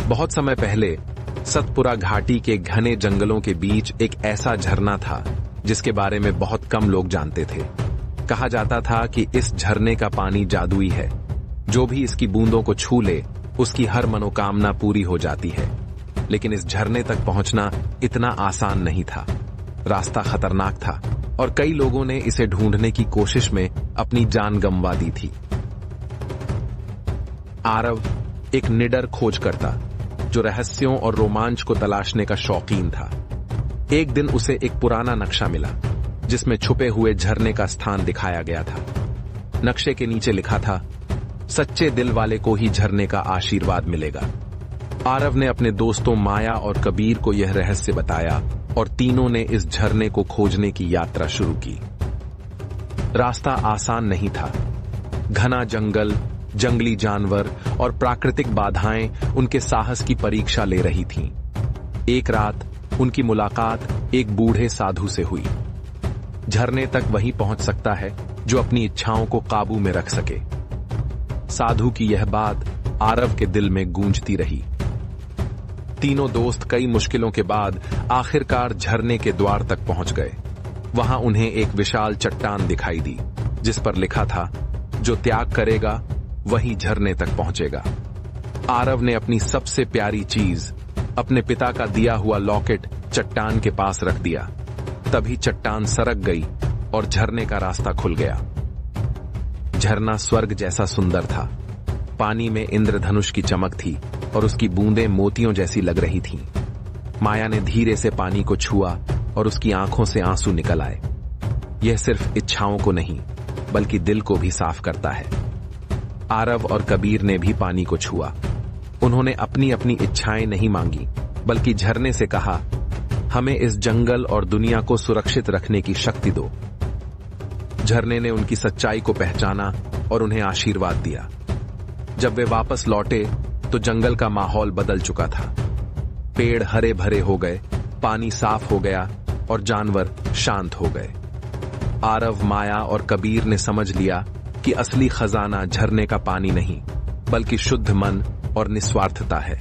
बहुत समय पहले सतपुरा घाटी के घने जंगलों के बीच एक ऐसा झरना था जिसके बारे में बहुत कम लोग जानते थे। कहा जाता था कि इस झरने का पानी जादुई है, जो भी इसकी बूंदों को छू ले उसकी हर मनोकामना पूरी हो जाती है। लेकिन इस झरने तक पहुंचना इतना आसान नहीं था। रास्ता खतरनाक था और कई लोगों ने इसे ढूंढने की कोशिश में अपनी जान गंवा दी थी। आरव एक निडर खोजकर्ता जो रहस्यों और रोमांच को तलाशने का शौकीन था। एक दिन उसे एक पुराना नक्शा मिला जिसमें छुपे हुए झरने का स्थान दिखाया गया था। नक्शे के नीचे लिखा था, सच्चे दिल वाले को ही झरने का आशीर्वाद मिलेगा। आरव ने अपने दोस्तों माया और कबीर को यह रहस्य बताया और तीनों ने इस झरने को खोजने की यात्रा शुरू की। रास्ता आसान नहीं था। घना जंगल, जंगली जानवर और प्राकृतिक बाधाएं उनके साहस की परीक्षा ले रही थीं। एक रात उनकी मुलाकात एक बूढ़े साधु से हुई। झरने तक वही पहुंच सकता है जो अपनी इच्छाओं को काबू में रख सके। साधु की यह बात आरव के दिल में गूंजती रही। तीनों दोस्त कई मुश्किलों के बाद आखिरकार झरने के द्वार तक पहुंच गए। वहां उन्हें एक विशाल चट्टान दिखाई दी जिस पर लिखा था, जो त्याग करेगा वही झरने तक पहुंचेगा। आरव ने अपनी सबसे प्यारी चीज, अपने पिता का दिया हुआ लॉकेट, चट्टान के पास रख दिया। तभी चट्टान सरक गई और झरने का रास्ता खुल गया। झरना स्वर्ग जैसा सुंदर था। पानी में इंद्रधनुष की चमक थी और उसकी बूंदें मोतियों जैसी लग रही थीं। माया ने धीरे से पानी को छुआ और उसकी आंखों से आंसू निकल आए। यह सिर्फ इच्छाओं को नहीं बल्कि दिल को भी साफ करता है। आरव और कबीर ने भी पानी को छुआ। उन्होंने अपनी अपनी इच्छाएं नहीं मांगी बल्कि झरने से कहा, हमें इस जंगल और दुनिया को सुरक्षित रखने की शक्ति दो। झरने ने उनकी सच्चाई को पहचाना और उन्हें आशीर्वाद दिया। जब वे वापस लौटे तो जंगल का माहौल बदल चुका था। पेड़ हरे भरे हो गए, पानी साफ हो गया और जानवर शांत हो गए। आरव, माया और कबीर ने समझ लिया कि असली खजाना झरने का पानी नहीं बल्कि शुद्ध मन और निस्वार्थता है।